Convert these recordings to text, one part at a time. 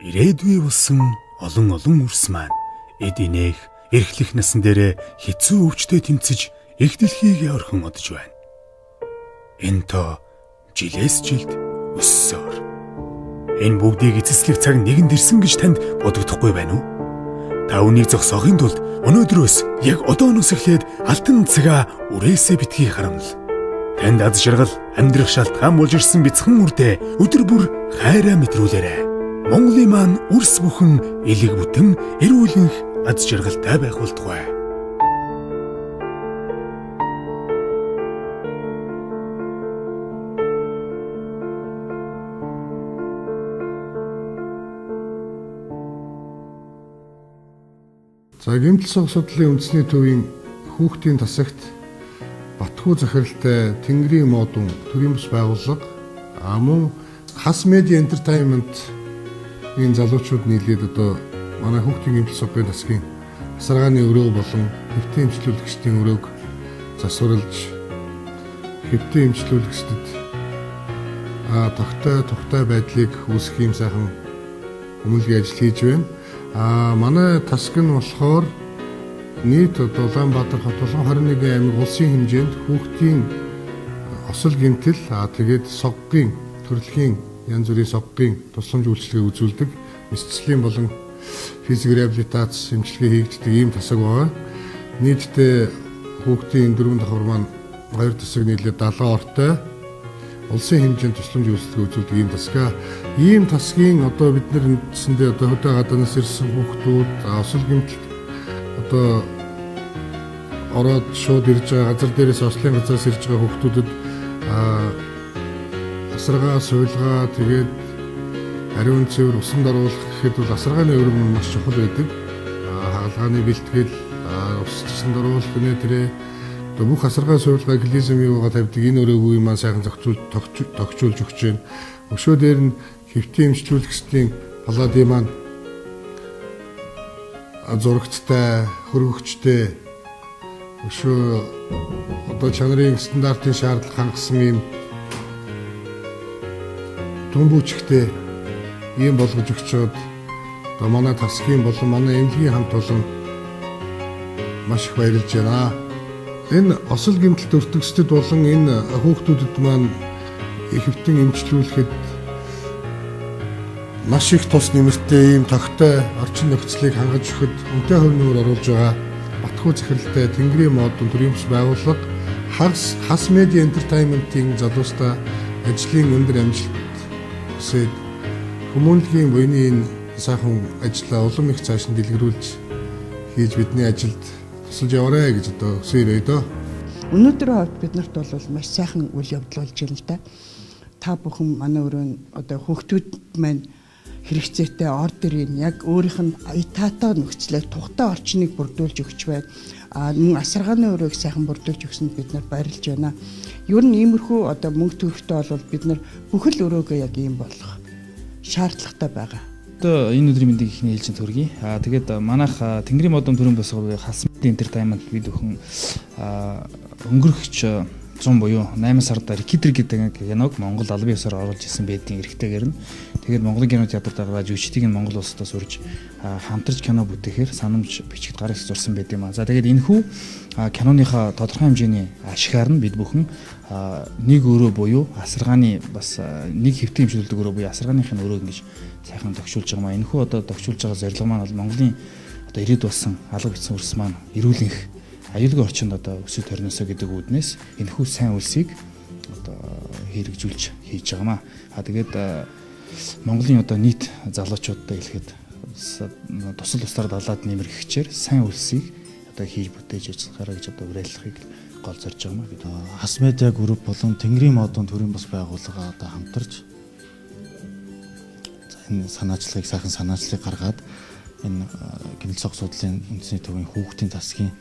Ирээдүй болсон олон үрс маань эд инээх эрхлэх насан дээр хэцүү өвчтөд тэмцэж их дэлхийг орхин одож байна. Энэ тоо жилээс жилд өссөөр. Энэ бүгдийг эцэслэх цаг нэгэнд ирсэн гэж танд бодогдохгүй байна уу? Та үнийг зогсоохын тулд өнөөдрөөс яг одооноос эхлээд алтан цагаа үрээсээ битгий харамл. Танд аз жаргал, амьдрах шалтгаан болж ирсэн бяцхан үрдээ өдөр бүр хайраа мэдрүүлээрэй. Монголын маань үрс бүхэн элэг бүтэн эрүүлэнх аз жаргалтай байх болтугай. За гэмтэл сог судлалын үндэсний төвийн хүүхдийн тасагт Батхүү захиралтай Тэнгэрийн модон төрийн бас байгууллага мөн Хас медиа entertainment энэ залуучууд нийлээд одоо манай хүүхдийн гэмтэл согын тасгийн асаргааны өрөө болон хэвтэн эмчлүүлэгчдийн өрөөг засварлаж хэвтэн эмчлүүлэгчдэд тогтой байдлыг үүсгэх юм сайхан хүмүүлгийн ажил хийж байна. Манай тасаг нь болохоор нийт Улаанбаатар хот болон 21 аймаг улсын хэмжээнд хүүхдийн осол гэмтэл тэгээд соггийн төрөлхийн янз бүрийн соггийн тусламж үйлчилгээ үзүүлдэг мэдчилгээний болон физик реабилитац эмчилгээ хийгддэг ийм тасаг байгаа. Нийтдээ хүүхдийн 4 давхар маань 2 тасаг нийлээд 70 ортой улсын хэмжээнд тусламж үйлчилгээ үзүүлдэг ийм тасгаа. Ийм тасгийн одоо бид нар үндсэндээ одоо хөдөө гадаанаас ирсэн хүүхдүүд осол гэмтэлд одоо ороод шууд ирж байгаа газар дээрээс ослын газраас ирж байгаа хүүхдүүдэд асаргаа, сувилгаа тэгээд ариун цэвэр усанд оруулах гэхэд бол асаргааны өрөм нь маш чухал байдаг. Хаалгааны бэлтгэл, усанд оруулах гэнэ бүх асаргаа сувилгаа глизм юугаа тавьдаг энэ өрөөгүй маань сайхан тогтчулж өгч байна. Өшөө дээр нь хэвтэн эмчлүүлэгчдийн палладын маань зурагттай, хөргөгчтэй өшөө одоо чанарын стандартын шаардлага хангасан юм түнбүүчгтэй ийм болгож өгчөөд одоо манай тасгийн болон манай эмнэлгийн хамт олон маш их баярлж байна. Энэ осол гэмтэлд өртөгчдөд болон энэ хүүхдүүдэд маань хэвтэн эмчлүүлэхэд маш их тус нэмэртэй ийм тогтой орчин нөхцөлийг хангаж өгөхөд үнэтэй хувь нэмэр оруулж байгаа Батхүү захиралтай Тэнгэрийн модон төрийн бас байгууллага Хас медиа entertainment-ийн залуустай ажлын өндөр амжилт хүсээд хүмүүнлэгийн буйны энэ сайхан ажлаа улам их цааш нь дэлгэрүүлж хийж бидний ажилд тусалж яваарэ гэж одоо хүсээрэй дөө. Өнөөдрийн хувьд биднэрт бол маш сайхан үйл явдал болж байна л да. Та бүхэн манай өрөө одоо хүүхдүүд маань хэрэгцээтэй ордерийн яг өөрийнх нь аятаатай нөхцөлөөр тухтай орчныг бүрдүүлж өгч байна. Мөн асаргааны өрөөг сайхан бүрдүүлж өгсөнд бид нар баярлж байна. Ер нь иймэрхүү одоо мөнгө төрөхтэй бол бид нар бүхэл өрөөгөө яг ийм болох шаардлагатай байгаа. Одоо энэ өдрийн мэндийг ихний хэлж төргий. Тэгээд манайх Тэнгэрийн модон төрийн босгоо Хас медиа entertainment бид өхөн өнгөрөгч 100 буюу 8 сард Рикидер гэдэг киног Монгол албан ёсоор оруулж ирсэн байдгийн эрхтэйгээр нь тэгээд Монголын кино театрт байгаа жүжигчдийг нь Монгол улсаас урьж хамтарч кино бүтээхээр санамж бичигт гаргаж зурсан байд юм аа. За тэгээд энэхүү киноныхаа тодорхой хэмжээний ашигаар нь бид бүхэн нэг өрөө буюу асаргааны бас нэг хэвтэн хэмжүүлдэг өрөө буюу асаргааныхын өрөө ингэж сайхан тогтшуулж байгаа маа. Энэхүү одоо тогтшуулж байгаа зорилго маань бол Монголын одоо ирээд болсон алга бичсэн үрс маань эрүүлэнх аюулгүй орчинд одоо өсөж төрнөөсөө гэдэг үүднээс энэхүү сайн үлсийг одоо хэрэгжүүлж хийж байгаамаа. Тэгээд Монголын одоо нийт залуучуудтай хэлэхэд тусал тусаар далаад нэмэрхчээр сайн үлсийг одоо хийж бүтээж ажиллахаараа гэж одоо уриаллахыг гол зорж байгаамаа. Бид Хас медиа групп болон Тэнгэрийн модон төрийн бас байгууллага одоо хамтарч энэ санаачлагыг сайхан санаачлагыг гаргаад энэ гэмтэл сог судлалын үндэсний төвийн хүүхдийн тасгийн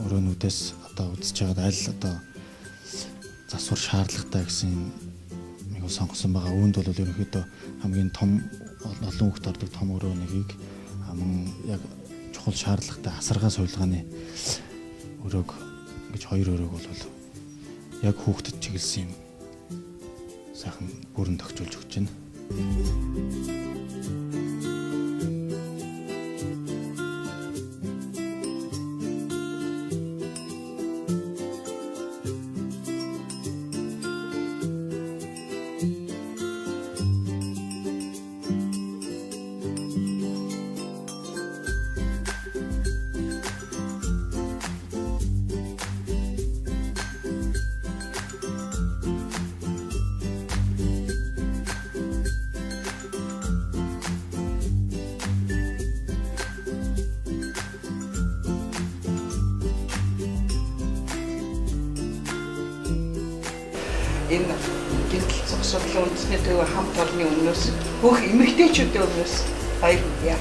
өрөөнүүдээс одоо үзэж байгаад аль одоо засвар шаардлагатай гэсэн нэг сонгосон байгаа. Үүнд бол ерөнхийдөө хамгийн том олон хүүхд ордог том өрөө нэгийг мөн яг чухал шаардлагатай асаргаа сувилгааны өрөөг гэж 2 өрөөг бол яг хүүхдэд чиглэсэн юм сайхан бүрэн тогтжуулж өгч байна. Энэ гинтл зогсоолын үндэсний төв хамт олонны өмнөөс бүх эмэгтэйчүүдийн өмнөөс баяр хүргье.